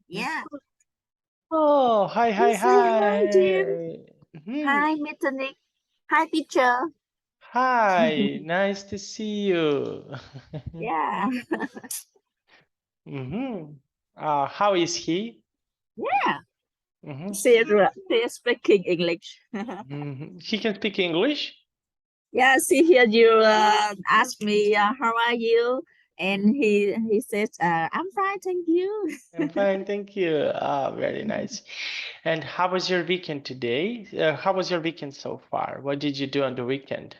Yeah. Oh, hi, hi, Say hi, Jim. hi. Mhm. Hi, Mr. Nick. Hi, teacher. Hi, nice to see you. Yeah. Mm-hmm. How is he? Yeah. Mm-hmm. They're speaking English. Mm-hmm. He can speak English? Yeah, see here you ask me how are you? And he says, I'm fine, thank you. I'm fine, thank you. Very nice. And how was your weekend today? How was your weekend so far? What did you do on the weekend?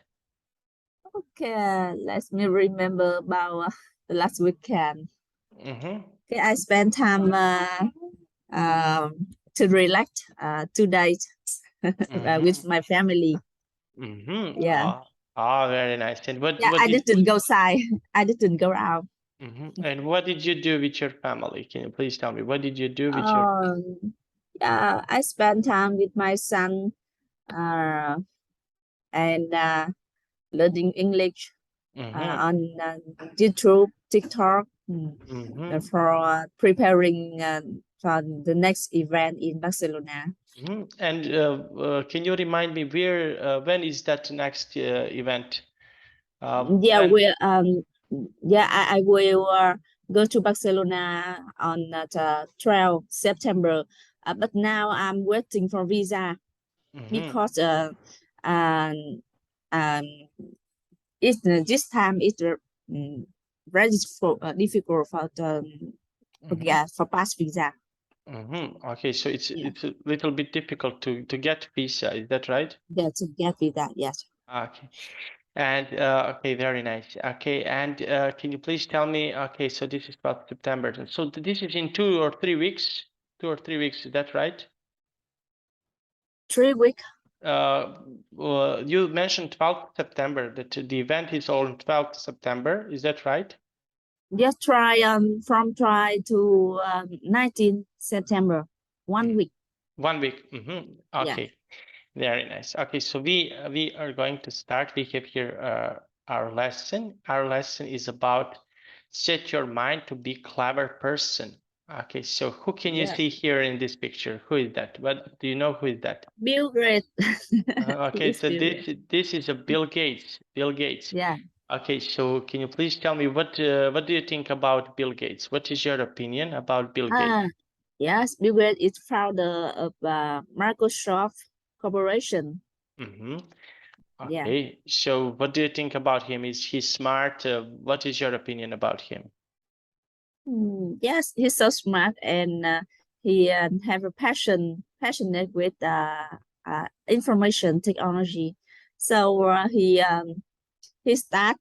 Okay, let me remember about the last weekend. Mm-hmm. Okay, I spent time to relax 2 days with Mm-hmm. my family. Mm-hmm. Yeah. Very nice. And what Yeah, what I did didn't go outside. I didn't go out. And what did you do with your family? Can you please tell me what did you do with your Yeah, I spent time with my son uh, and learning English Mm-hmm. on YouTube, TikTok Mm-hmm. for preparing for the next event in Barcelona. Mm-hmm. And can you remind me when is that next event? Yeah, When? I will go to Barcelona on the 12th September. But now I'm waiting for visa Mm-hmm. because um, um, this time it's very difficult for the Mm-hmm. yeah for pass visa. Mm-hmm. Okay, so Yeah, it's a little bit difficult to get visa, is that right? yeah, to get visa. Yes. Okay. And okay, very nice. Okay, and can you please tell me? Okay, so this is about September. So this is in 2 or 3 weeks. 2 or 3 weeks, is that right? 3 weeks. You mentioned 12th September, that the event is on 12th September. Is that right? Just try to 19 September, Mm. 1 week. 1 week. Mm-hmm. Yeah. Okay, very nice. Okay, so we are going to start. We have here our lesson. Our lesson is about set your mind to be clever person. Okay, so who can you Yeah. see here in this picture? Who is that? What do you know who is that? Bill Gates. Who Okay, is so Bill this Gates? this is a Bill Gates. Bill Gates. Yeah. Okay, so can you please tell me what do you think about Bill Gates? What is your opinion about Bill Gates? Ah, yes, Bill Gates is founder of Microsoft Corporation. Mm-hmm. Yeah. Okay, so what do you think about him? Is he smart? What is your opinion about him? Yes, he's so smart and he have a passionate with information technology. So he start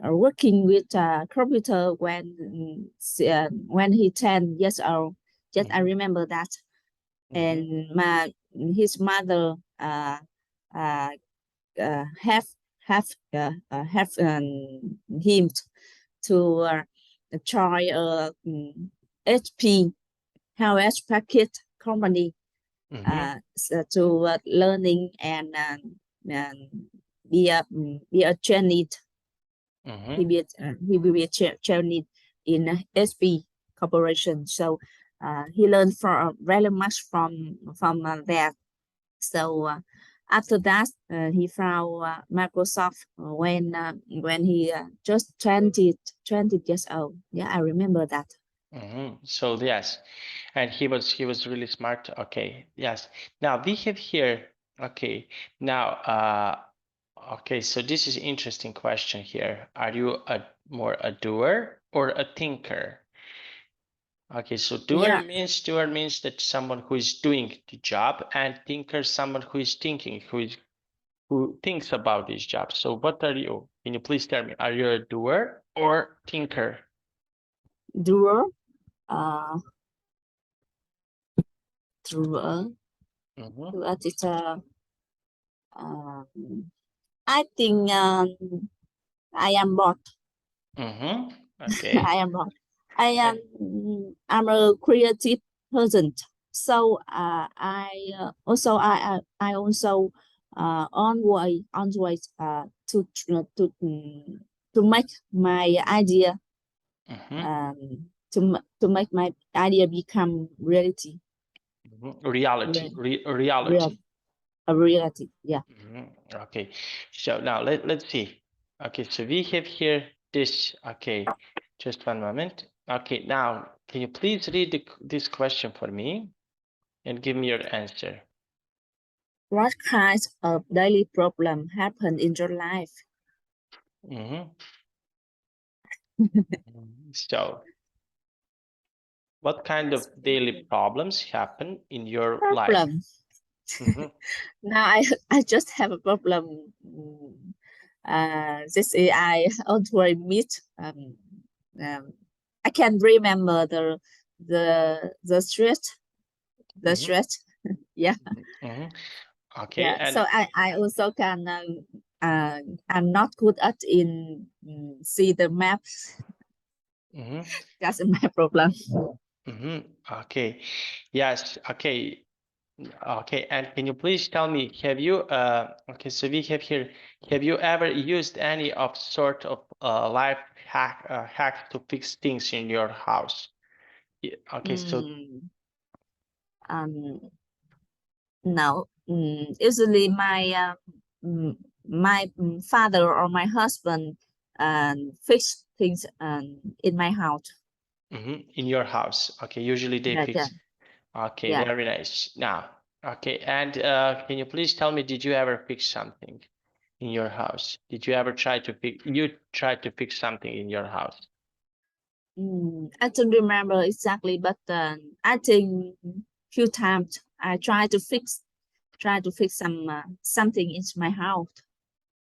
working with computer when he 10 years old. Just I Mm-hmm. remember that. Mm-hmm. And his mother uh, have him to try a HP house packet company Mm-hmm. to learning and be a trainee. Mm-hmm. He will be a trainee in SP corporation. So he learned from very much from there. So after that, he found Microsoft when he just 20 years old. Yeah, I remember that. Mm-hmm. So yes, and he was really smart. Okay, yes. Now we have here. Okay, now okay. So this is interesting question here. Are you more a doer or a thinker? Okay, so Yeah. doer means that someone who is doing the job, and thinker someone who is thinking, who thinks about this job. So what are you? Can you please tell me? Are you a doer or thinker? Doer. Uh, Doer. Mm-hmm. Doer is um, I think I am both. Mm-hmm. Okay. I am both. I am And I'm a creative person. So I also always to make my idea mm-hmm. to make my idea become reality. Reality. A reality. Yeah. Okay, so now let's see. Okay, so we have here this. Okay, just one moment. Okay, now can you please read this question for me and give me your answer? What kinds of daily problem happen in your life? So, what kind of daily problems happen in your life? Now I just have a problem. This is I always meet. I can remember the street, yeah. Okay. Yeah. And so I also can I'm not good at in see the maps. That's my problem. Okay. Yes. Okay. Okay. And can you please tell me, have you okay, so we have here, have you ever used any of sort of life hack to fix things in your house? Okay, so no. Usually my father or my husband fix things in my house. In your house. Okay, usually they fix. Yeah. Okay, Yeah. very nice. Now, okay, and can you please tell me, did you ever fix something in your house? Did you ever try to fix something in your house? I don't remember exactly, but I think few times I try to fix some something in my house.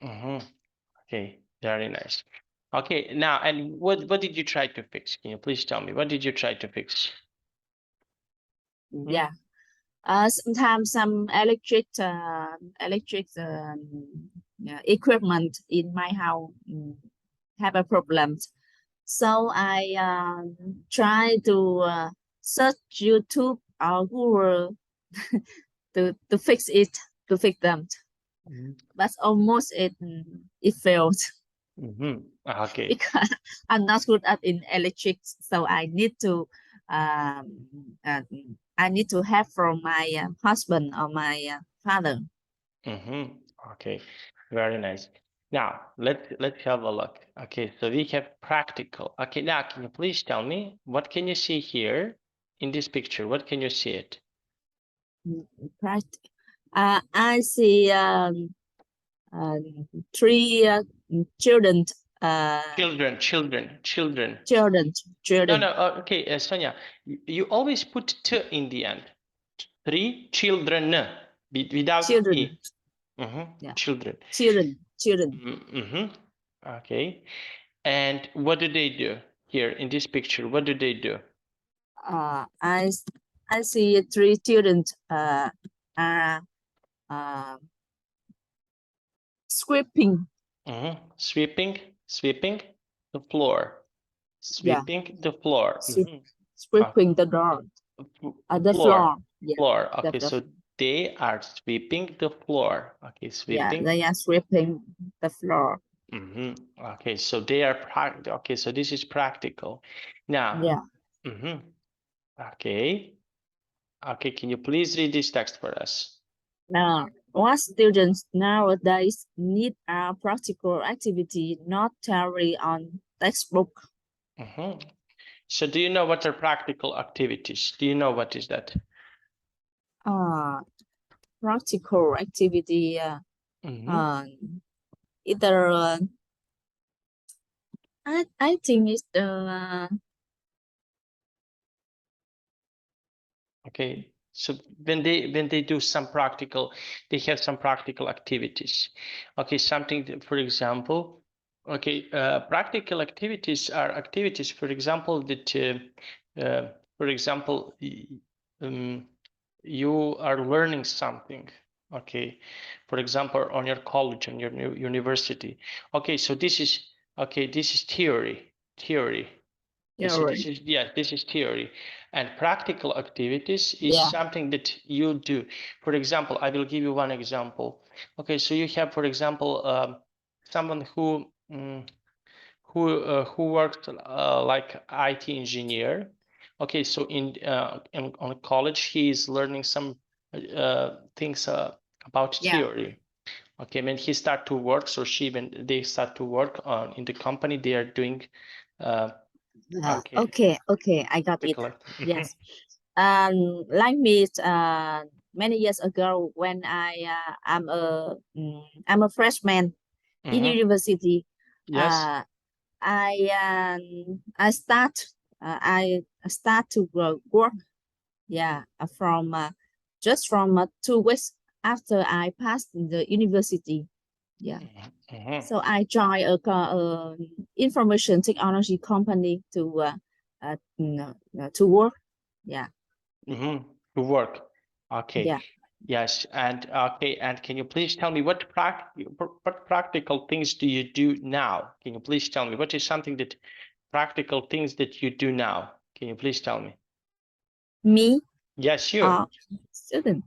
Okay, very nice. Okay, now, and what did you try to fix? Can you please tell me, what did you try to fix? Yeah. Sometimes some electric equipment in my house have a problem. So I try to search YouTube or Google to fix them. But almost it failed. Okay. Because I'm not good at in electrics, so I need to help from my husband or my father. Okay, very nice. Now let's have a look. Okay, so we have practical. Okay, now can you please tell me what can you see here in this picture? What can you see it? I see three children. Children. No. Okay, Sonia, you always put t in the end. 3 children without children. e. Yeah. Children. Okay. And what do they do here in this picture? What do they do? I see three children are sweeping. Sweeping the floor. Sweeping the floor. Sweeping the door. The floor. Yeah. Floor. Okay, so they are sweeping the floor. Okay, sweeping. Yeah, they are sweeping the floor. Okay, so they are okay, so this is practical. Now. Yeah. Okay. Okay, can you please read this text for us? Now, what students nowadays need a practical activity, not theory on textbook. So do you know what are practical activities? Do you know what is that? Practical activity, either I think it's the okay, so when they do some practical, they have some practical activities. Okay, something that, for example, okay, practical activities are activities, for example, that for example, you are learning something. Okay, for example, on your college, on your university. Okay, so this is theory. This is theory, and practical activities is something that you do. For example, I will give you one example. Okay, so you have, for example, someone who worked like IT engineer. Okay, so on college he is learning some things about theory. Okay, when he start to work, so when they start to work on in the company, they are doing. Okay, I got it. Yes. Like me, many years ago when I'm a freshman in university. Yes. I start to work. Yeah, from just from 2 weeks after I passed the university. Yeah. So I joined a information technology company to work. Yeah. To work. Okay. Yeah. Yes. And okay. And can you please tell me what practical things do you do now? Can you please tell me what is something that practical things that you do now? Can you please tell me? Me? Yes, you. Student.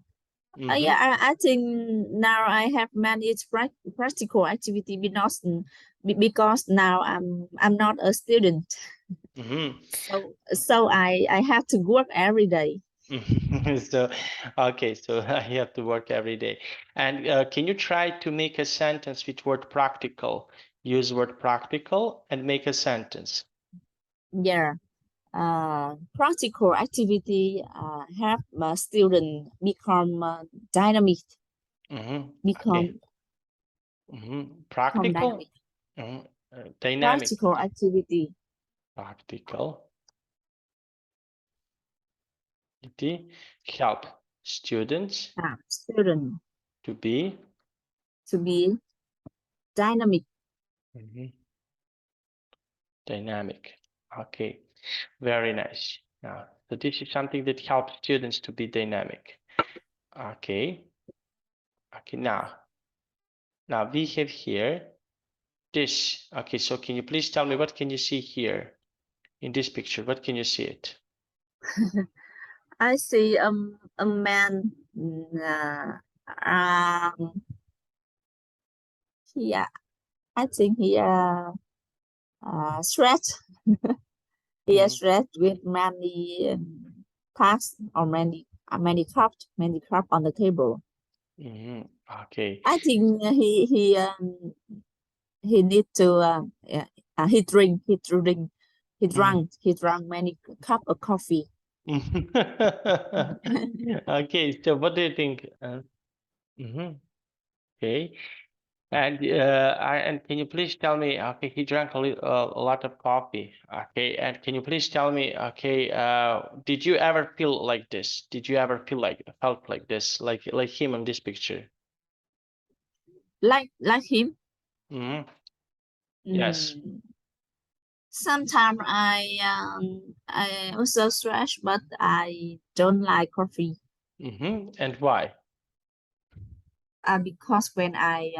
Yeah, I think now I have managed practical activity because now I'm not a student. So I have to work every day. So, okay, so you have to work every day. And can you try to make a sentence with word practical? Use word practical and make a sentence. Yeah. Practical activity help student become dynamic. Become Practical. dynamic. Dynamic. Practical activity. Practical. Help students Student to be dynamic. Dynamic. Okay, very nice. Now, so this is something that helps students to be dynamic. Okay. Okay, now we have here this. Okay, so can you please tell me what can you see here in this picture? What can you see it? I see a man. Yeah, I think he stretch. He is stretched with many parts or many cups on the table. Okay. I think he need to he drank many cup of coffee. Okay, so what do you think? Okay, and can you please tell me? Okay, he drank a lot of coffee. Okay, and can you please tell me? Okay, did you ever feel like this? Did you ever felt like this, like him in this picture? Like him. Yes. Sometimes I also stress, but I don't like coffee. And why? Because when I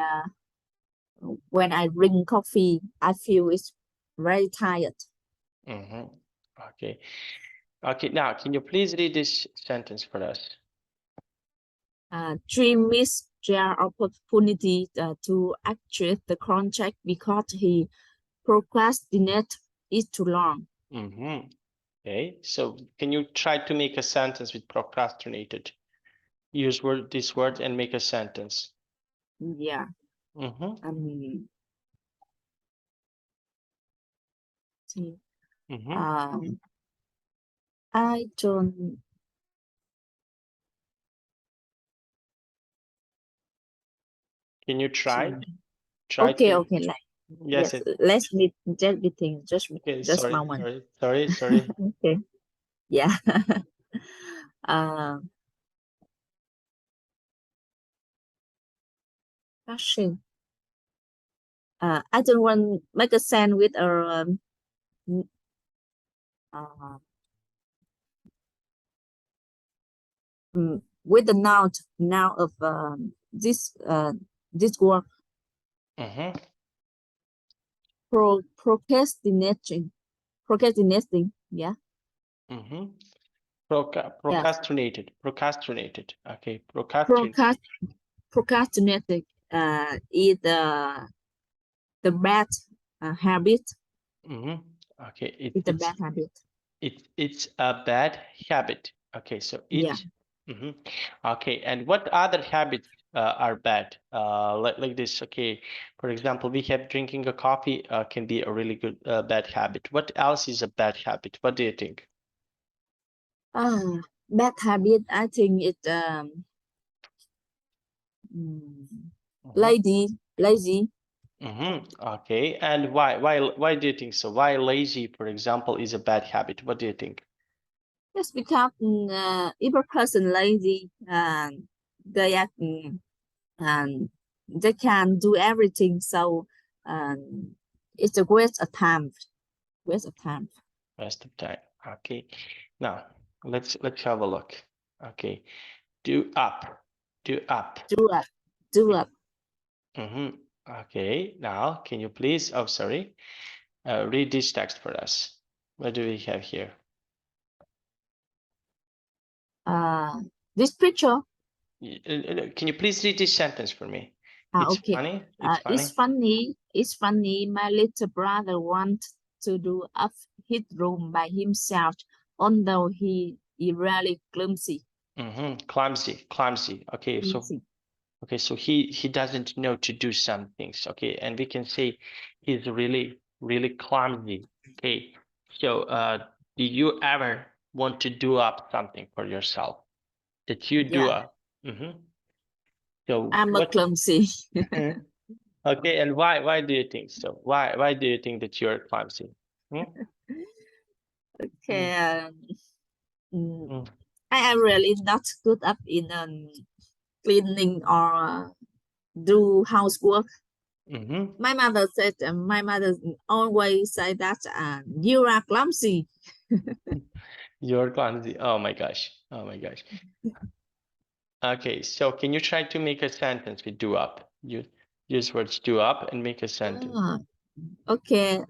drink coffee, I feel it's very tired. Okay. Okay. Now, can you please read this sentence for us? Dream missed their opportunity to achieve the contract because he procrastinated it too long. Okay. So, can you try to make a sentence with procrastinated? Use this word and make a sentence. Yeah. I don't. Can you try? Okay. To. Okay. Yes. Let's think. Just Sorry. moment. Sorry. Okay. Yeah. Fashion. I don't want make a sandwich or with the noun of this work. Procrastinating. Yeah. Procrastinated. Okay. Procrastinating is the bad habit. Okay, It's a bad habit. it's a bad habit. Okay, so Yeah. Okay, and what other habits are bad? Like this. Okay, for example, we have drinking a coffee can be a really good bad habit. What else is a bad habit? What do you think? Bad habit. I think it's lazy. Okay, and why do you think so? Why lazy, for example, is a bad habit? What do you think? Just because if a person lazy, they are they can do everything. So it's a waste of time. Waste of time. Rest of time. Okay, now let's have a look. Okay, do up. Do up. Do up. Okay, now can you please? Oh, sorry. Read this text for us. What do we have here? This picture. Can you please read this sentence for me? It's Okay. funny. It's It's funny. funny. It's funny. My little brother wants to do up his room by himself, although he really clumsy. Clumsy. Okay, Clumsy. so he doesn't know to do some things. Okay, and we can say he's really clumsy. Okay, so do you ever want to do up something for yourself that you do Yeah. up? So I'm a what? clumsy. Okay, and why do you think so? Why do you think that you're clumsy? Hmm? Okay. Mm. I am really not good up in cleaning or do housework. My mother said, my mother always said that you are clumsy. You're clumsy. Oh my gosh. Oh my gosh. Okay, so can you try to make a sentence with do up? You use words do up and make a sentence. Okay,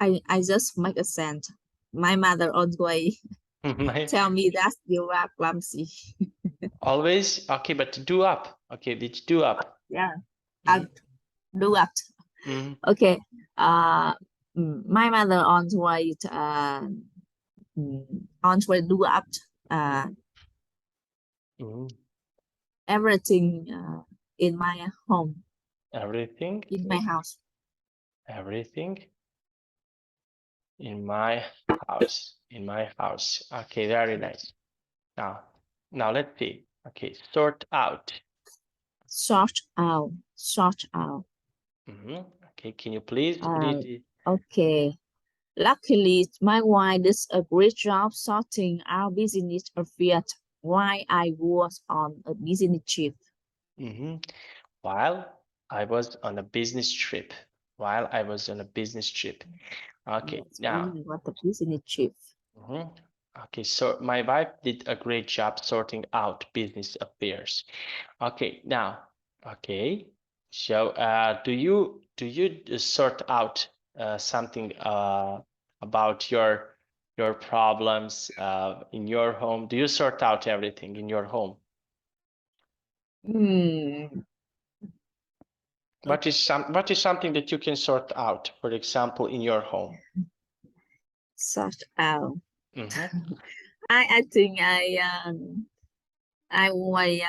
I just make a sentence. My mother always tell me that you are clumsy. Always? Okay, but do up. Okay, it's do up. Yeah, I do that. Mm-hmm. Okay. My mother always always do up everything in my home. Everything. In my house. Everything in my house. In my house. Okay, very nice. Now let's see. Okay, sort out. Sort out. Sort out. Okay, can you please read it? Okay. Luckily, my wife does a great job sorting our business affairs while I was on a business trip. While I was on a business trip. While I was on a business trip. Okay, Yes, now. we got a business trip. Okay, so my wife did a great job sorting out business affairs. Okay, now, okay. So, do you sort out something about your problems in your home? Do you sort out everything in your home? What is something that you can sort out, for example, in your home? Sort out. I think I always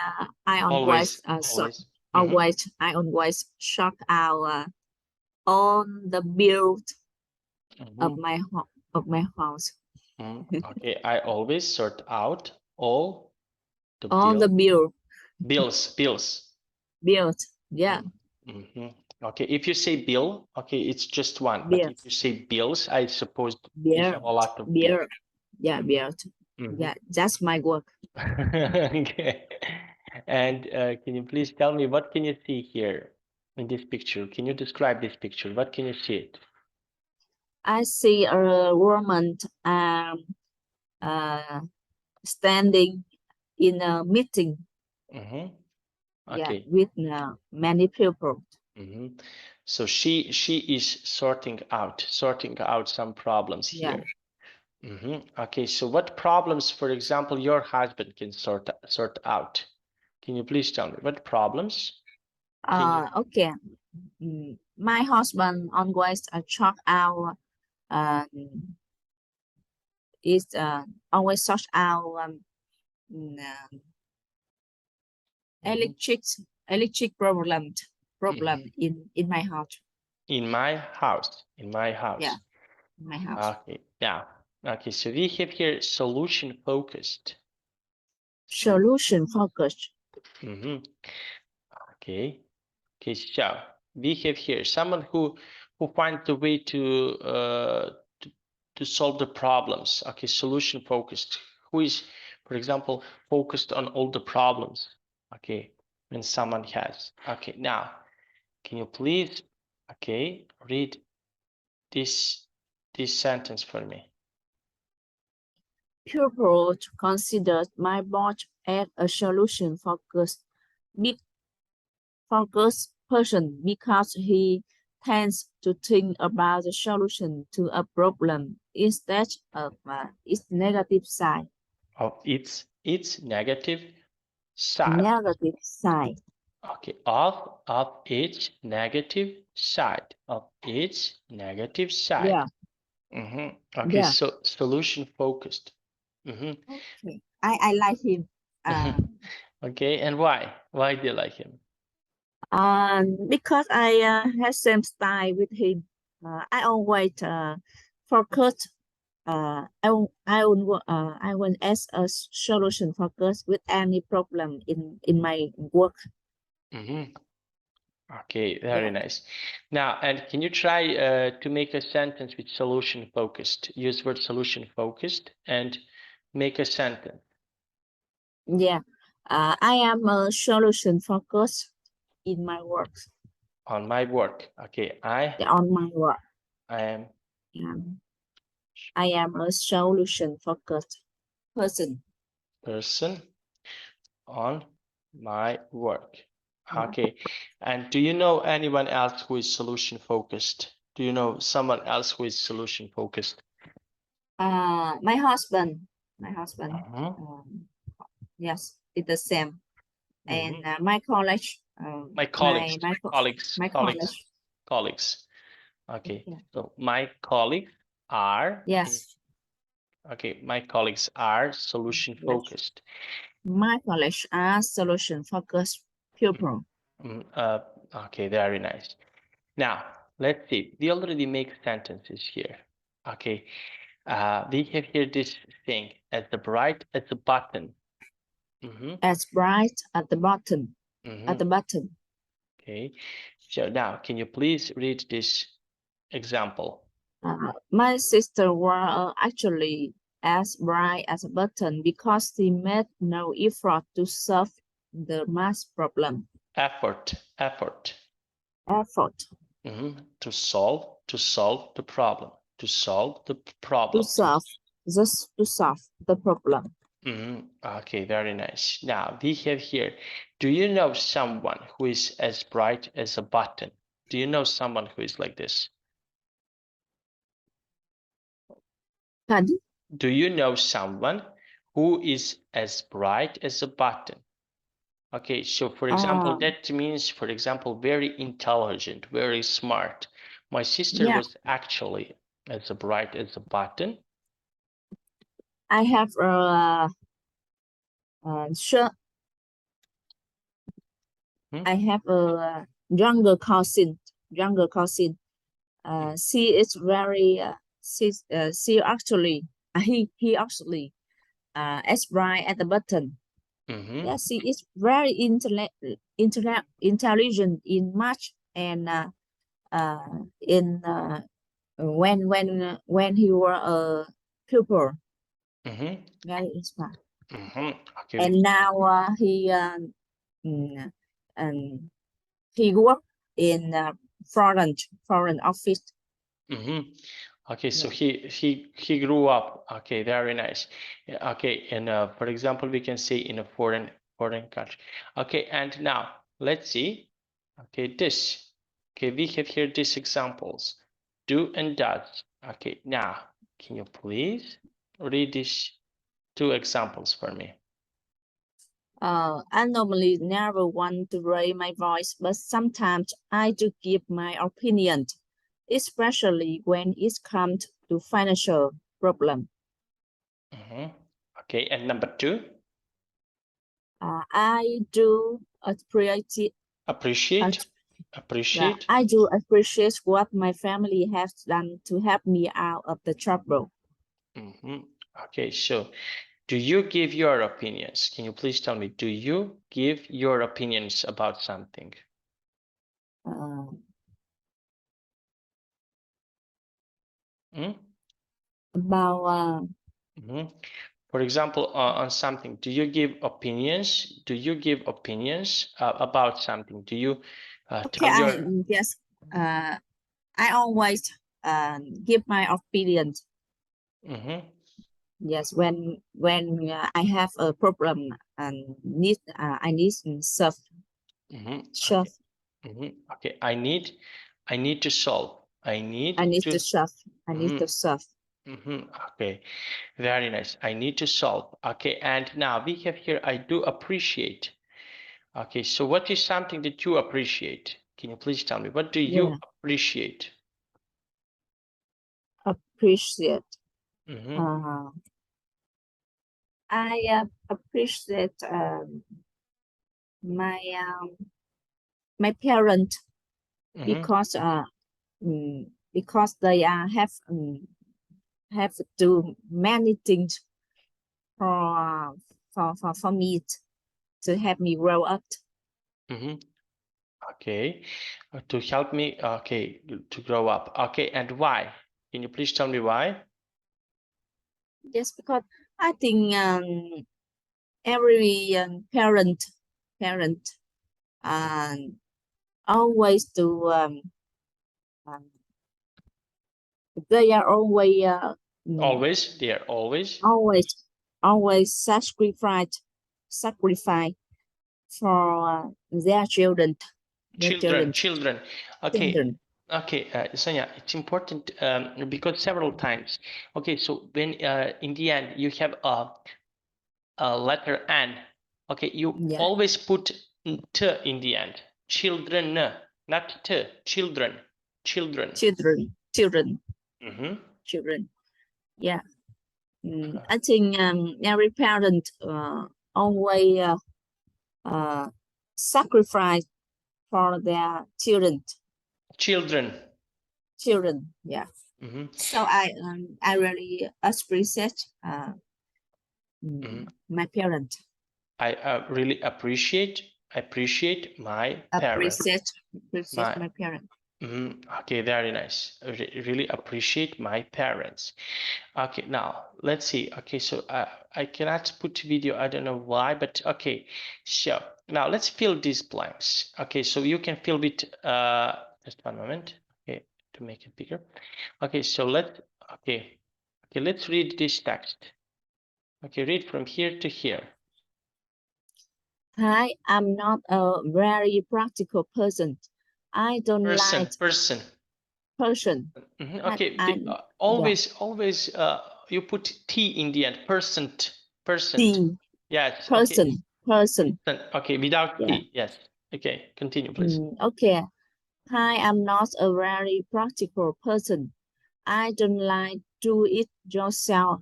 Always. I always sort out on the build of my house. Okay, I always sort out all the On the bills. build. Yeah. Okay, if you say bill, okay, it's just one. But Build. if you say bills, I suppose you have a lot of bills. Build. Yeah, build. Yeah, that's my work. Okay. And can you please tell me what can you see here in this picture? Can you describe this picture? What can you see it? I see a woman standing in a meeting. Okay. Yeah, with many people. So she is sorting out some problems here. Okay, so what problems, for example, your husband can sort out? Can you please tell me what problems? Okay. My husband always sort out is always sort out electric problem in my house. In my house. Yeah, in my house. Okay, yeah. Okay, so we have here solution focused. Solution focused. Okay. Okay, so we have here someone who finds the way to solve the problems. Okay, solution focused. Who is, for example, focused on all the problems. Okay, when someone has. Okay, now can you please, okay, read this sentence for me? Pupil considered my boss as a solution focused person because he tends to think about the solution to a problem instead of its negative side. Of its negative side. Negative side. Okay, of its negative side. Of its negative side. Yeah. Okay, Yeah. so solution focused. Okay. I like him. Okay, and why? Why do you like him? Because I have same style with him. I always focus. I want as a solution focus with any problem in my work. Okay, very nice. Now, and can you try to make a sentence with solution focused? Use word solution focused and make a sentence. Yeah, I am a solution focused in my work. On my work. Okay, on my work. I am a solution focused person. On my work. Okay, and do you know anyone else who is solution focused? Do you know someone else who is solution focused? My husband. Yes, it's the same. And my college. My colleagues. Okay, so my colleagues are. Yes. Okay, my colleagues are solution focused. My colleagues are solution focused people. Okay, very nice. Now, let's see. We already make sentences here. Okay, we have here this thing as bright as a button. As bright at the bottom. At the bottom. Okay, so now can you please read this example? My sister was actually as bright as a button because she made no effort to solve the math problem. Effort. To solve the problem. To solve the problem. Okay, very nice. Now we have here, do you know someone who is as bright as a button? Do you know someone who is like this? Pardon? Do you know someone who is as bright as a button? Okay, so for example, that means, for example, very intelligent, very smart. My sister was actually as bright as a button. I have I have a younger cousin. She is very she actually he actually as bright at the button. Yeah, she is very intelligent in math and when he was a pupil. Very smart. Okay. And now he worked in foreign office. Okay, so he grew up. Okay, very nice. Okay, and for example, we can say in a foreign country. Okay, and now let's see. Okay, this. Okay, we have here these examples. Do and does. Okay, now can you please read these two examples for me? I normally never want to raise my voice, but sometimes I do give my opinion, especially when it comes to financial problem. Okay, and number 2? I do appreciate. I do appreciate what my family has done to help me out of the trouble. Okay, so do you give your opinions? Can you please tell me, do you give your opinions about something? About for example, on something, do you give opinions? Do you give opinions about something? Do you tell your... Yes, I always give my opinion. Yes, when I have a problem and I need solve. Okay, I need to solve. I need to solve. I need to solve. Okay, very nice. I need to solve. Okay, and now we have here, I do appreciate. Okay, so what is something that you appreciate? Can you please tell me, what do you appreciate? Appreciate. I appreciate my parents because they have do many things for me to help me grow up. Okay, to help me, okay, to grow up. Okay, and why? Can you please tell me why? Yes, because I think every parent always do they are always they are always sacrifice for their children. Children. Okay. Children. Okay, Sonia, it's important because several times. Okay, so when in the end you have a letter N. Okay, you always put T in the end. Children, not T. Children. Children. Yeah. I think every parent always sacrifice for their children. Yeah. So I really appreciate my parents. I really appreciate my parents. Appreciate my parents. Okay, very nice. Really appreciate my parents. Okay, now let's see. Okay, so I cannot put video. I don't know why, but okay. So now let's fill these blanks. Okay, so you can fill it. Just one moment. Okay, to make it bigger. Okay, so let's read this text. Okay, read from here to here. Hi, I'm not a very practical person. I don't like person. Okay, always you put T in the end. Person. Yes. Person. Okay, without T. Yes. Okay, continue, please. Okay. Hi, I'm not a very practical person. I don't like do it yourself,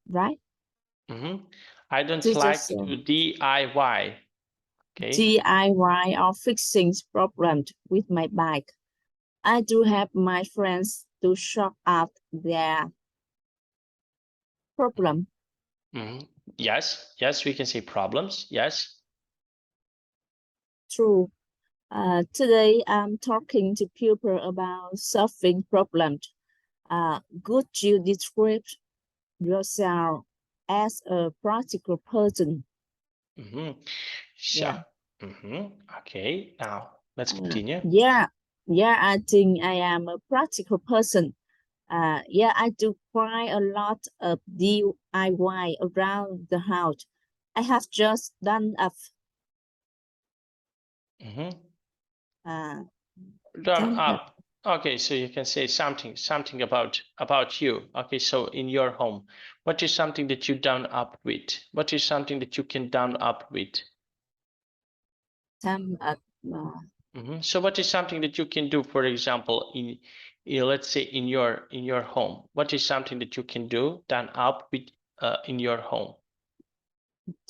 right? I don't like to DIY. Okay. DIY or fixing problems with my bike. I do have my friends to sort out their problem. Yes, we can say problems. Yes. True. Today I'm talking to people about solving problems. Could you describe yourself as a practical person? Sure. Okay, now let's continue. Yeah, I think I am a practical person. Yeah, I do quite a lot of DIY around the house. I have just done a done up. Okay, so you can say something about you. Okay, so in your home, what is something that you done up with? What is something that you can done up with? So what is something that you can do, for example, let's say in your home, what is something that you can do done up with in your home?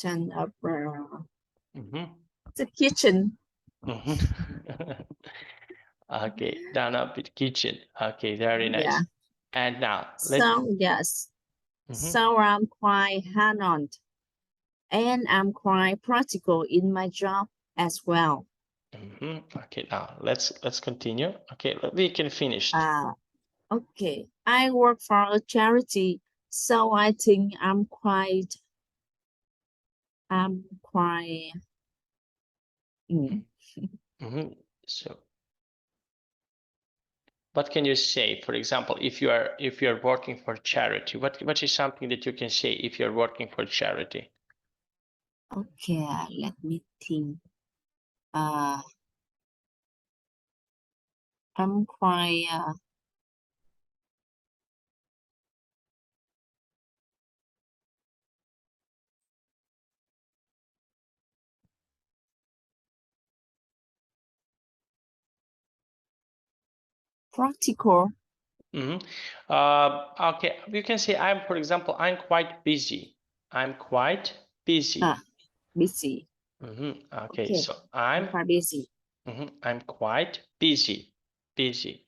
Done up Mm-hmm. the kitchen. Mm-hmm. Okay, done up with kitchen. Okay, very nice. Yeah. And now So yes. Mm-hmm. So I'm quite hands-on, and I'm quite practical in my job as well. Mm-hmm. Okay, now let's continue. Okay, we can finish. Okay. I work for a charity, so I think I'm quite Mm-hmm. So what can you say, for example, if you're working for charity, what is something that you can say if you're working for charity? Okay, let me think. I'm quite practical. Mm-hmm. Okay, you can say for example, I'm quite busy. I'm quite busy. Busy. Mm-hmm. Okay, Okay, so I'm quite busy. I'm quite busy. Busy.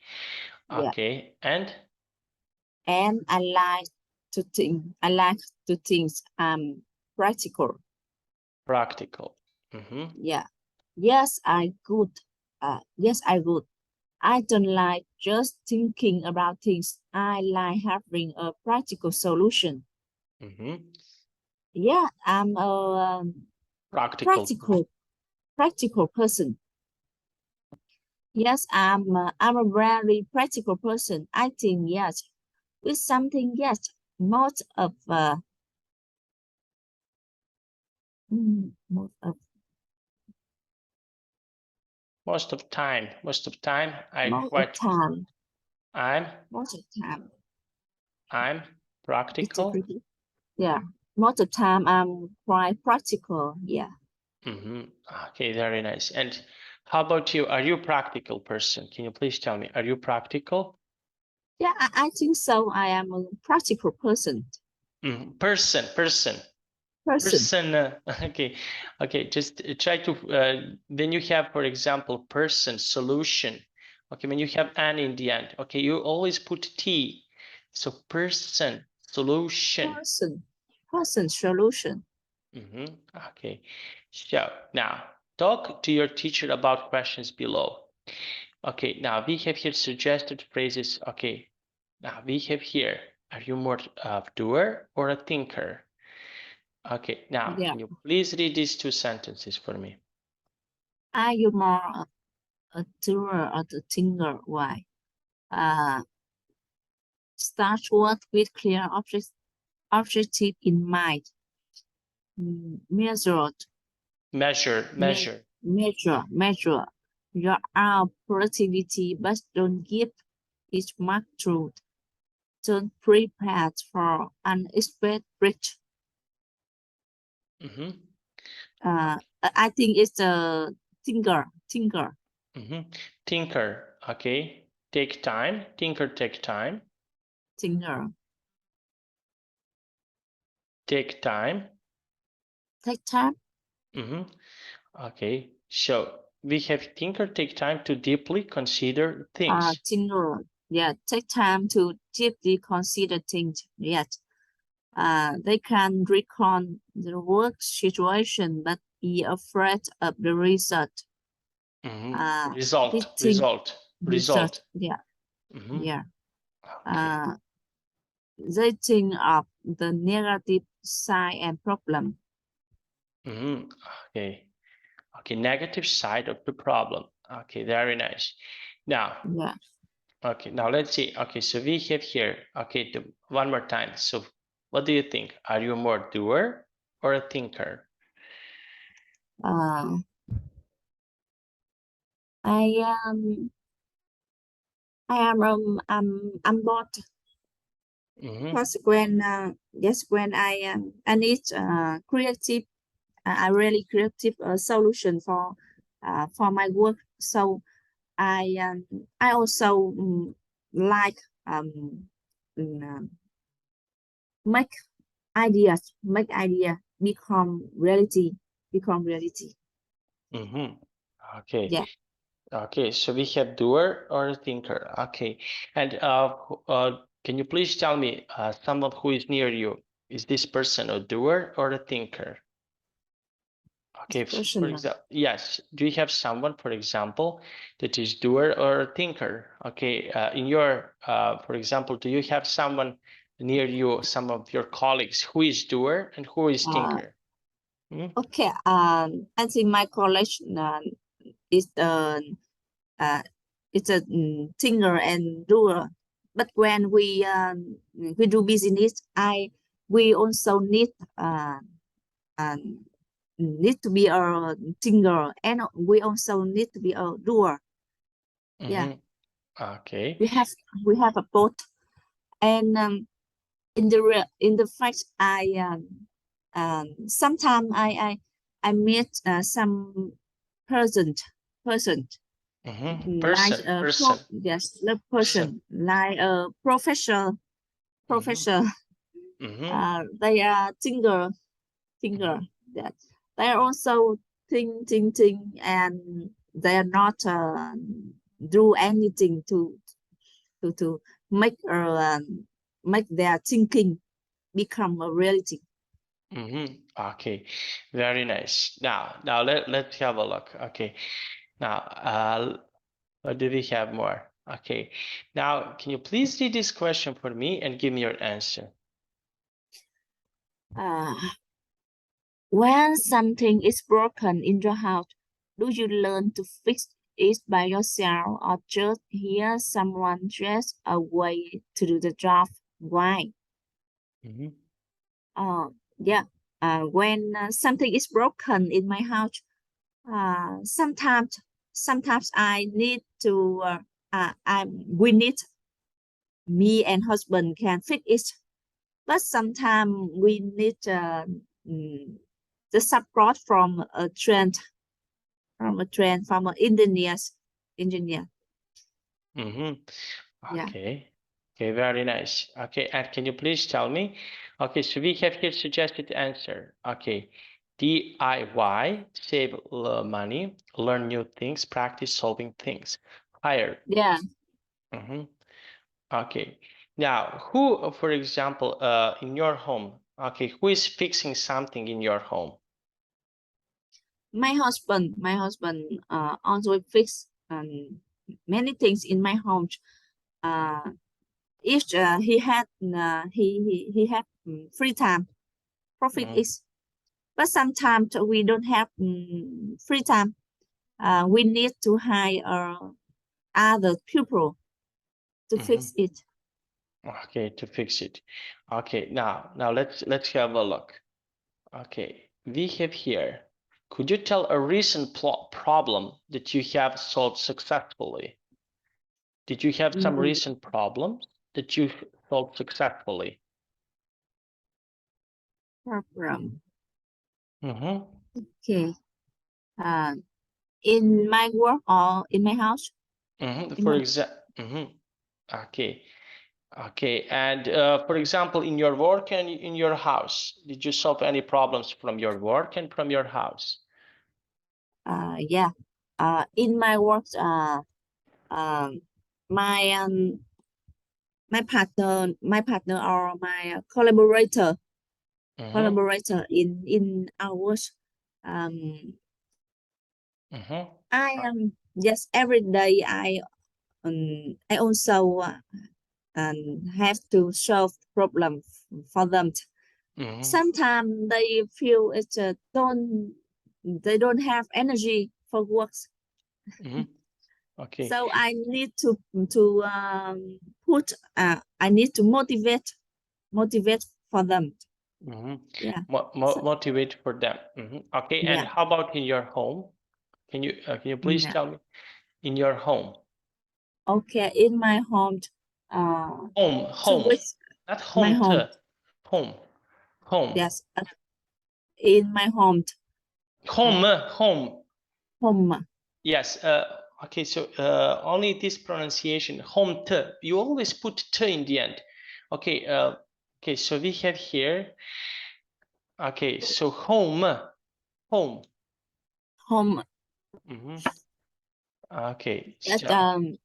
Yeah. Okay, and I like to think. I like to think practical. practical. Mm-hmm. Yeah. Yes, I good. Yes, I good. I don't like just thinking about things. I like having a practical solution. Mm-hmm. Yeah, I'm a Practical. practical person. Yes, I'm a very practical person. I think yes, with something yes, most of most of Most of time I most of time I'm most of time I'm it's a practical. pretty yeah most of time I'm quite practical. Yeah. Mm-hmm. Okay, very nice. And how about you? Are you a practical person? Can you please tell me, are you practical? Yeah, I think so. I am a practical person. Person. Person. Okay, okay, just try to then you have, for example, person, solution. Okay, when you have an in the end, okay, you always put T. So person, solution. Person solution. Okay, so now talk to your teacher about questions below. Okay, now we have here suggested phrases. Okay, now we have here, are you more of doer or a thinker? Okay, now Yeah. can you please read these two sentences for me? Are you more a doer or the thinker? Why? Start work with clear objective in mind. Measure your productivity, but don't give it much truth. Don't prepare for unexpected. I think it's a thinker. Thinker, okay. Take time, thinker, take time. Thinker. Take time. Take time. Okay, so we have thinker, take time to deeply consider things. Thinker. Yeah, take time to deeply consider things. Yes. They can recall the work situation, but be afraid of the result. Result. Yeah. Yeah. Okay. They think of the negative side and problem. Okay. Okay, negative side of the problem. Okay, very nice. Now, Yeah. okay, now let's see. Okay, so we have here, okay, one more time. So what do you think? Are you more doer or a thinker? I'm both. Because when I need creative, a really creative solution for my work. So I also like make idea become reality. Okay. Yeah. Okay, so we have doer or a thinker. Okay, and can you please tell me someone who is near you? Is this person a doer or a thinker? Okay, for Personal. example, yes. Do you have someone, for example, that is doer or a thinker? Okay, in your, for example, do you have someone near you, some of your colleagues, who is doer and who is thinker? Okay. I think my college is it's a thinker and doer. But when we do business, we also need to be a thinker, and we also need to be a doer. Yeah. Okay. We have a both, and in the fact sometimes I meet some person Person. like a Person. person like a professor. They are thinker that they are also think and they are not do anything to make make their thinking become a reality. Okay, very nice. Now let's have a look. Okay, now what do we have more? Okay, now can you please read this question for me and give me your answer? When something is broken in your house, do you learn to fix it by yourself or just hear someone suggest a way to do the job? Why? Yeah. When something is broken in my house, sometimes I need to we need me and husband can fix it, but sometimes we need the support from a trend from an engineer. Yeah. Okay. Okay, very nice. Okay, and can you please tell me? Okay, so we have here suggested answer. Okay, DIY, save money, learn new things, practice solving things. Hire. Yeah. Okay. Now, who, for example, in your home, okay, who is fixing something in your home? My husband also fix many things in my home. If he had he had free time, profit is. But sometimes we don't have free time. We need to hire other people to fix it. Okay, to fix it. Okay, now let's have a look. Okay, we have here. Could you tell a recent problem that you have solved successfully? Did you have some recent problems that you solved successfully? Problem. Okay. In my work or in my house? For example, okay. Okay, and for example, in your work and in your house, did you solve any problems from your work and from your house? Yeah. In my work, my partner or my collaborator in our work. I am yes, every day I also have to solve problems for them. Sometimes they feel they don't have energy for work. Okay. So I need to I need to motivate for them. Yeah. Motivate for them. Okay, and Yeah. how about in your home? Can you please tell me in your home? Okay, in my home. Home, not my home. home. Home. Yes, in my home. Home. Home. Yes. Okay, so only this pronunciation, home t. You always put t in the end. Okay, okay, so we have here. Okay, so home. Home. Okay, At so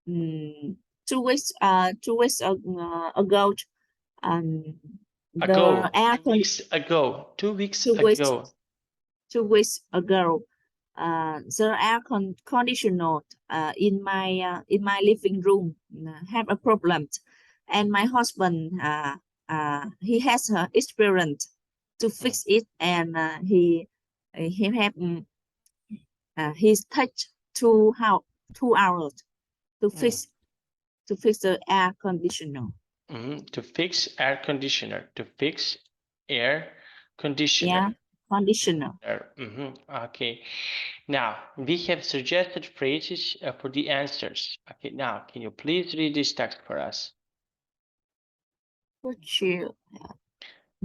2 weeks ago, the ago, air 2 weeks ago, 2 weeks 2 weeks ago. 2 weeks ago, the air conditioner in my living room have a problem, and my husband he has experience to fix it, and he have he's touched 2 hours to fix the air conditioner. To fix air conditioner. To fix air conditioner. Yeah, conditioner. Okay. Now we have suggested phrases for the answers. Okay. Now, can you please read this text for us?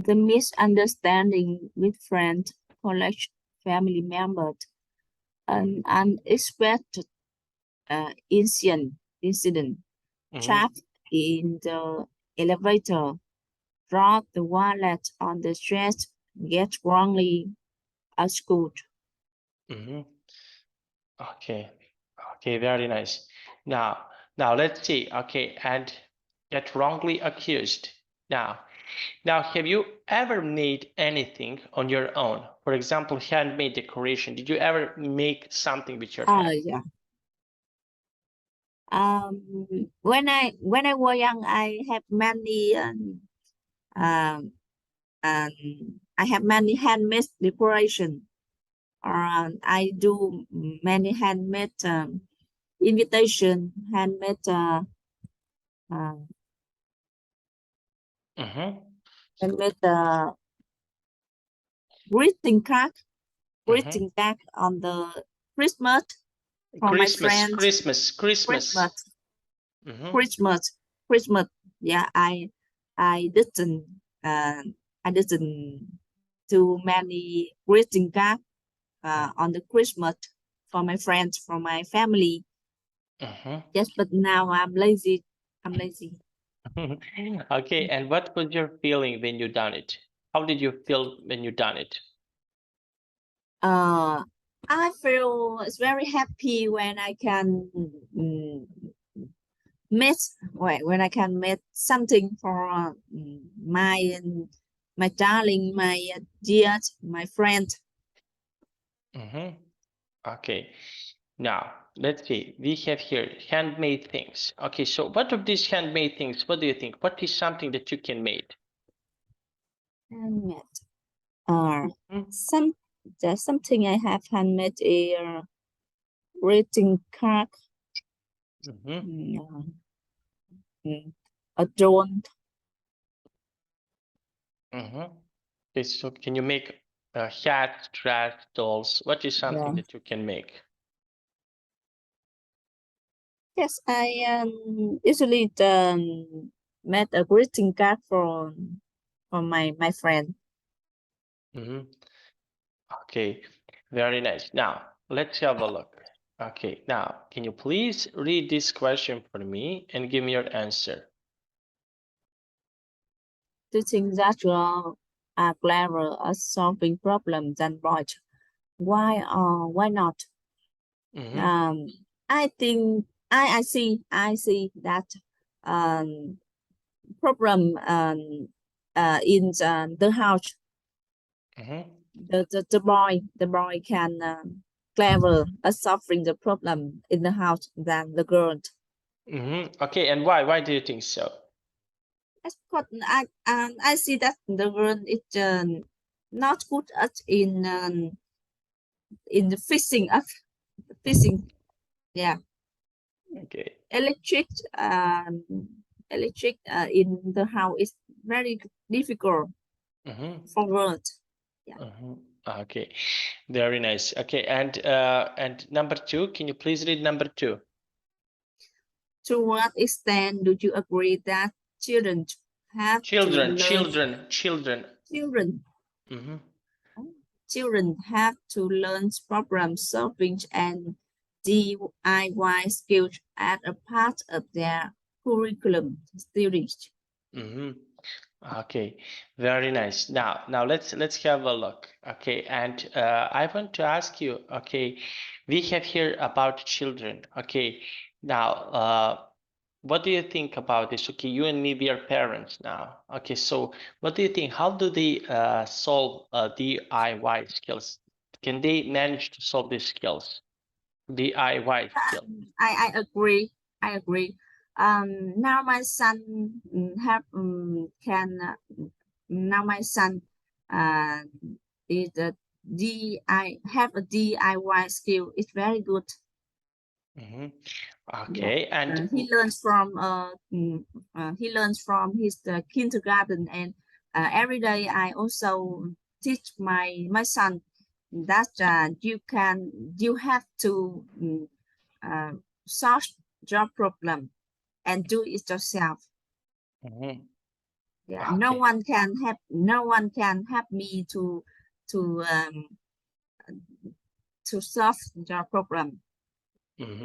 The misunderstanding with friends, college, family members, an unexpected incident, trapped in the elevator, drop the wallet on the stairs, get wrongly accused. Okay. Okay, very nice. Now let's see. Okay, and get wrongly accused. Now, have you ever made anything on your own? For example, handmade decoration. Did you ever make something with your hand? Yeah. When I was young, I have many I have many handmade decoration. I do many handmade invitation, handmade handmade greeting card on the Christmas for my friends. Christmas. Christmas. Yeah, I didn't do many greeting card on the Christmas for my friends, for my family. Yes, but now I'm lazy. Okay, and what was your feeling when you done it? How did you feel when you done it? I feel very happy when I can when I can make something for my darling, my dear, my friend. Okay, now let's see. We have here handmade things. Okay, so what of these handmade things? What do you think? What is something that you can make? Handmade. There's something I have handmade a greeting card. A drone. Okay, so can you make hats, dress, dolls? What is something that you can make? Yes, I usually made a greeting card for my friend. Okay, very nice. Now let's have a look. Okay, now can you please read this question for me and give me your answer? Do you think that you are clever at solving problems than boys? Why not? I think I see that problem in the house. The boy can clever at solving the problem in the house than the girl. Okay, and why do you think so? But I see that the girl is not good at in the fixing. Yeah. Okay. Electric in the house is very difficult for girls. Yeah. Okay, very nice. Okay, and number 2, can you please read number 2? To what extent do you agree that children have to learn? Children have to learn problem solving and DIY skills as a part of their curriculum studies. Okay, very nice. Now let's have a look. Okay, and I want to ask you. Okay, we have here about children. Okay, now what do you think about this? Okay, you and me, we are parents now. Okay, so what do you think? How do they solve DIY skills? Can they manage to solve these skills? DIY skill. I agree. I agree. Now my son have can now my son is a have a DIY skill. It's very good. Okay, Yeah. and he learns from his kindergarten, and every day I also teach my son that you have to solve your problem and do it yourself. Yeah, okay. no one can help me to solve your problem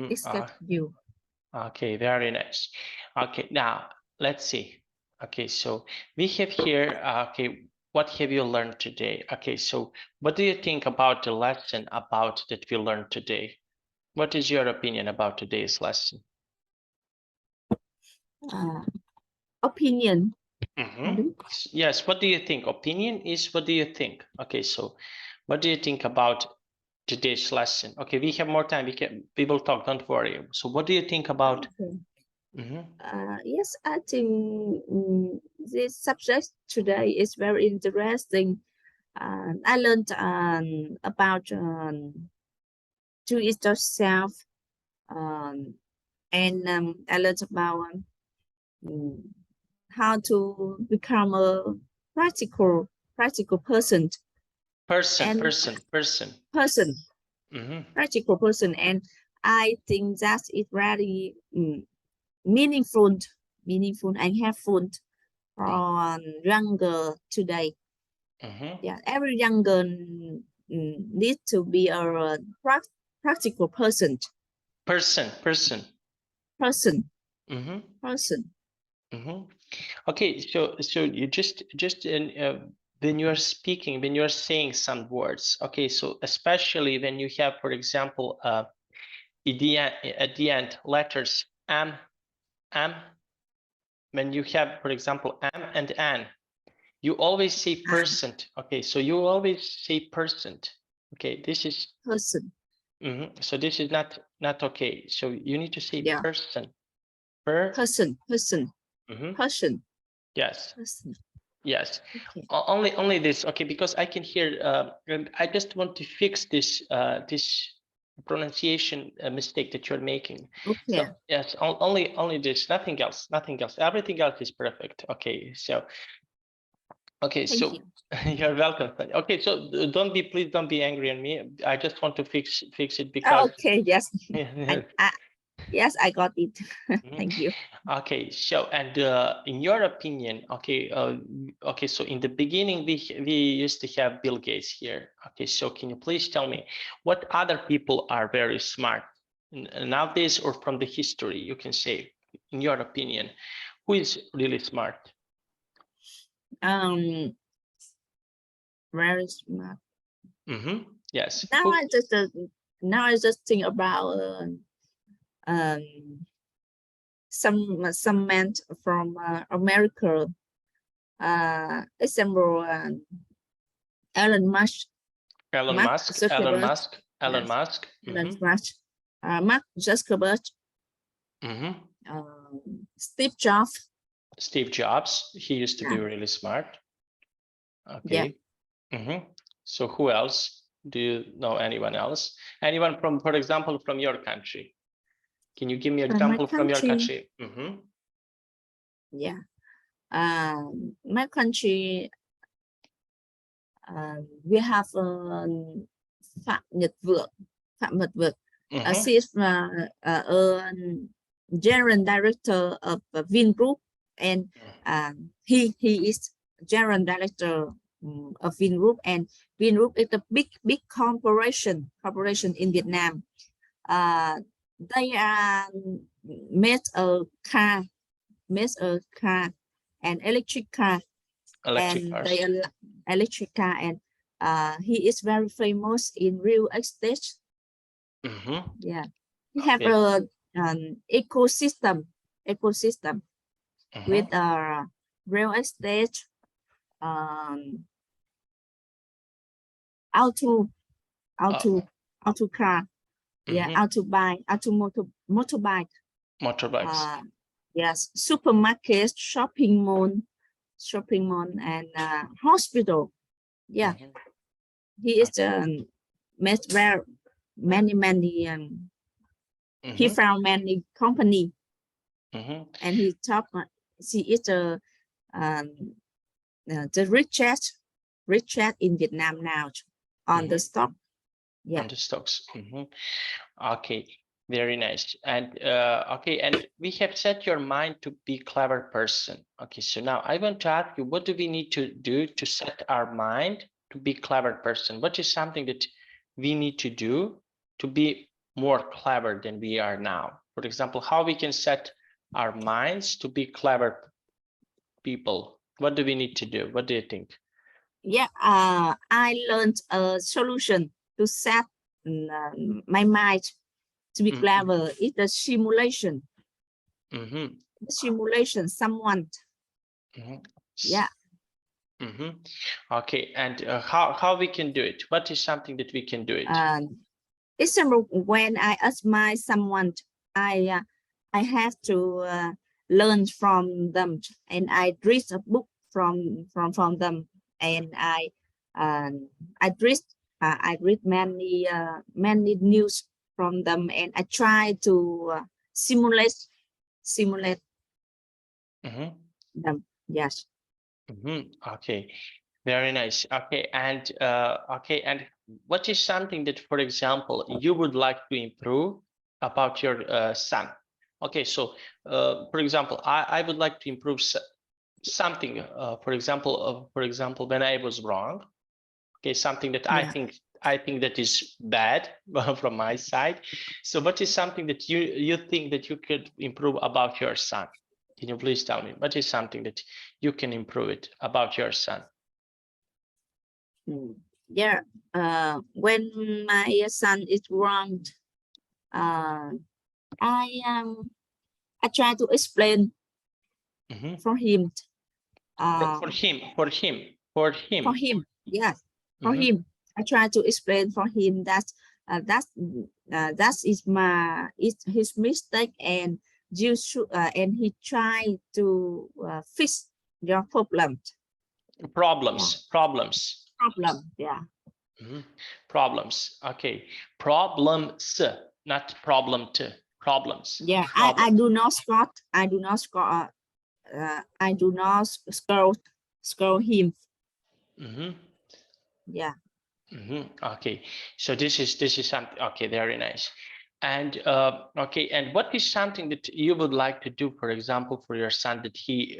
except you. Okay, very nice. Okay, now let's see. Okay, so we have here, okay, what have you learned today? Okay, so what do you think about the lesson about that we learned today? What is your opinion about today's lesson? Opinion. Yes, what do you think? Opinion is what do you think? Okay, so what do you think about today's lesson? Okay, we have more time. We will talk, don't worry. So what do you think about? Okay. Yes, I think this subject today is very interesting. I learned about do it yourself, and I learned about how to become a practical person. Practical person, and I think that is very meaningful and helpful for younger today. Yeah, every younger needs to be a practical person. Okay, so you just when you are speaking, when you are saying some words, okay, so especially when you have, for example, at the end letters am, when you have, for example, am and an, you always say person. Okay, so you always say person. Okay, this is person. So this is not okay. So you need to say person. Person. Person. Yes. Person. Yes. Okay. Only this. Okay, because I can hear. And I just want to fix this this pronunciation mistake that you're making. Okay. So yes, only this. Nothing else. Nothing else. Everything else is perfect. Okay. So. Okay. Thank you. You're welcome. Okay. So please don't be angry on me. I just want to fix it because. Okay. Yes. Yes, I got it. Thank you. Okay, so and in your opinion, okay, okay, so in the beginning we used to have Bill Gates here. Okay, so can you please tell me what other people are very smart nowadays or from the history? You can say, in your opinion, who is really smart? Very smart. Yes. Now I just think about some men from America. Example, Elon Musk. Elon Musk. Mark Zuckerberg. Steve Jobs. Steve Jobs. He used to be really smart. Okay. So who else? Do you know anyone else? Anyone from, for example, from your country? Can you give me an example from your country? Yeah. My country, we have Phạm Nhật Vượng. She is a general director of Vingroup, and he is general director of Vingroup, and Vingroup is a big corporation in Vietnam. they made a car, an electric car, Electric and cars. they electric car, and he is very famous in real estate. Yeah, he have an ecosystem with real estate, auto car, yeah, motorbike, Motorbikes. yes, supermarket, shopping mall, and hospital. Yeah, he is made very many he found many company, and he top she is the richest in Vietnam now on the stock. Yeah, on the stocks. Okay, very nice. And okay, and we have set your mind to be clever person. Okay, so now I want to ask you, what do we need to do to set our mind to be clever person? What is something that we need to do to be more clever than we are now? For example, how we can set our minds to be clever people? What do we need to do? What do you think? Yeah, I learned a solution to set my mind to be clever. It's a simulation. Simulation, someone. Yeah. Okay, and how we can do it? What is something that we can do it? Example, when I admire someone, I have to learn from them, and I read a book from them, and I read many news from them, and I try to simulate them. Yes. Okay, very nice. Okay, and okay, and what is something that, for example, you would like to improve about your son? Okay, so for example, I would like to improve something. For example, when I was wrong. Okay, something that Yeah. I think that is bad from my side. So, what is something that you think that you could improve about your son? Can you please tell me what is something that you can improve it about your son? Yeah. When my son is wrong, I try to explain for him. For him. Yes, for him. I try to explain for him that that is his mistake, and you should and he try to fix your problem. Problems. Yeah. Problems. Okay. Problems, not problem to. Problems. Yeah. I do not scold. I do not scold. I do not scold him. Yeah. Okay. So this is something. Okay. Very nice. And okay. And what is something that you would like to do, for example, for your son that he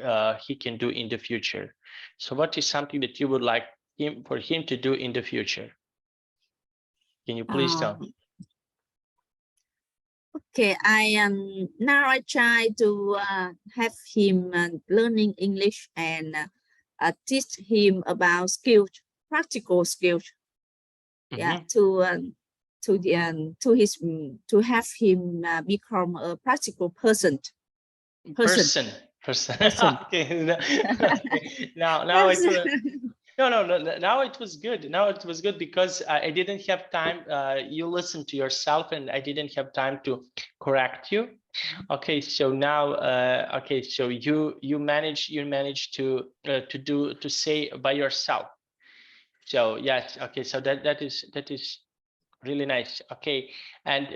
can do in the future? So what is something that you would like for him to do in the future? Can you please tell me? Okay, now I try to have him learning English, and teach him about skills, practical skills. Yeah, to have him become a practical person. Person. Okay. Now it was, no. Now it was good. Now it was good because I didn't have time. You listened to yourself, and I didn't have time to correct you. Okay, so now, okay, so you managed to say by yourself. So yes, okay, so that is really nice. Okay, and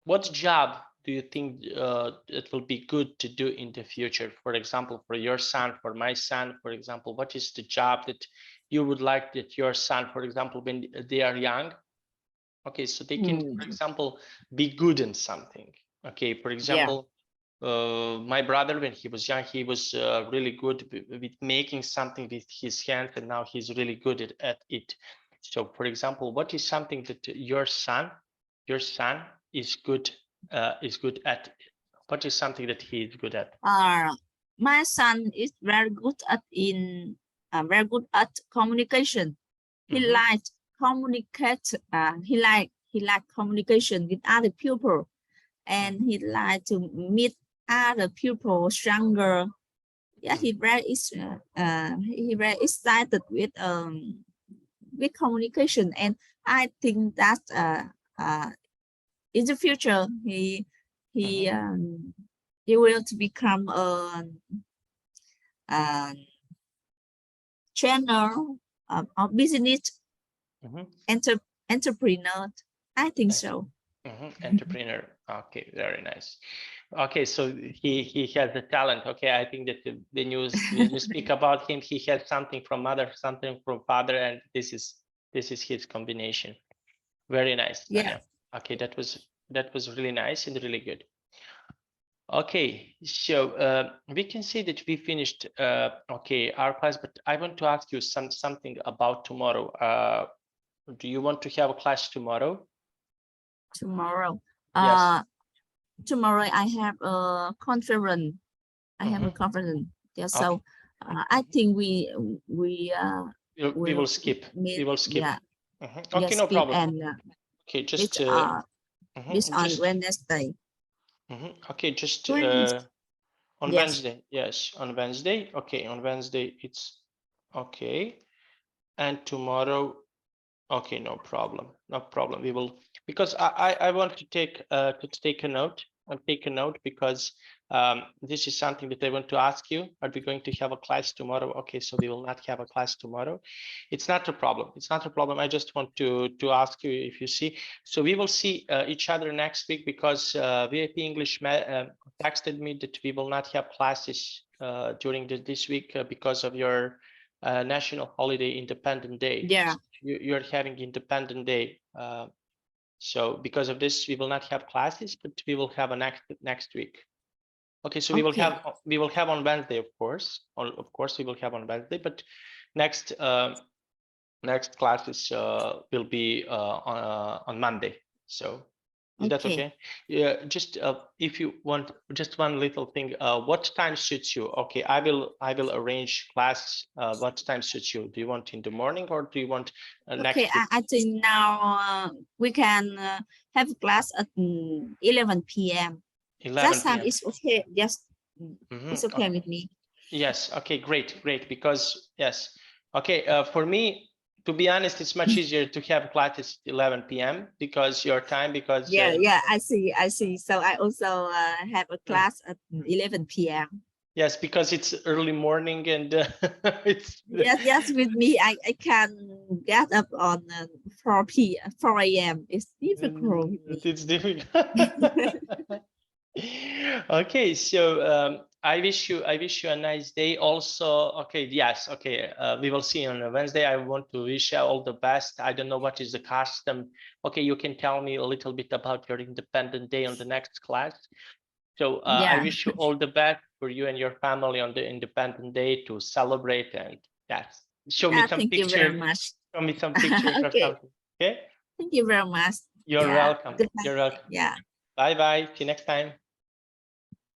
what job do you think it will be good to do in the future? For example, for your son, for my son, for example, what is the job that you would like that your son, for example, when they are young, okay, so they can, for example, be good in something. Okay, for example, my brother, when he was young, he was really good with making something with his hands, and now he's really good at it. So, for example, what is something that your son is good at? What is something that he is good at? My son is very good at communication. He likes communicate. He like communication with other people, and he like to meet other people stronger. Yeah, he very excited with communication, and I think that in the future he will to become a trainer or business entrepreneur. I think so. Entrepreneur. Okay, very nice. Okay, so he has the talent. Okay, I think that when you speak about him, he has something from mother, something from father, and this is his combination. Very nice, Tanya. Yeah. Okay, that was really nice and really good. Okay, so we can see that we finished okay our class, but I want to ask you something about tomorrow. Do you want to have a class tomorrow? Tomorrow. Yes. Tomorrow I have a conference. I have a conference. Yeah, so I think we will skip. meet, we will skip. Yeah. Okay, Yes, no problem. And okay, just this on Wednesday. Okay, just on Yes. Wednesday. Yes, on Wednesday. Okay, on Wednesday it's okay, and tomorrow. Okay, no problem. No problem. We will, because I want to take a note. I'll take a note because this is something that I want to ask you. Are we going to have a class tomorrow? Okay, so we will not have a class tomorrow. It's not a problem. It's not a problem. I just want to ask you if you see. So we will see each other next week because VIP English texted me that we will not have classes during this week because of your national holiday, Independent Day. Yeah. So you're having Independent Day. So because of this, we will not have classes, but we will have a next week. Okay, so we will have on Wednesday, of course. Of course, we will have on Wednesday, but next classes will be on Monday. So is that okay? Yeah, just if you want just one little thing, what time suits you? Okay, I will arrange class. What time suits you? Do you want in the morning or do you want next week? I think now we can have class at 11 p.m. 11 That time p.m. is okay. Yes, it's okay with me. Yes. Okay. Great. Because yes. Okay. For me, to be honest, it's much easier to have classes 11 p.m. because your time. Because yeah, I see. So I also have a class at 11 p.m. Yes, because it's early morning and it's yes. With me, I can get up on 4 a.m. It's difficult with me. It's difficult. Okay, so I wish you a nice day. Also, okay, yes, okay. We will see on Wednesday. I want to wish you all the best. I don't know what is the custom. Okay, you can tell me a little bit about your Independent Day on the next class. So I wish you all the best for you and your family on the Independent Day to celebrate, and yes, show me some pictures. Thank you very much. Show me some pictures or something. Okay. Thank you very much. You're welcome. Goodbye. You're welcome. Yeah. Bye bye. See you next time.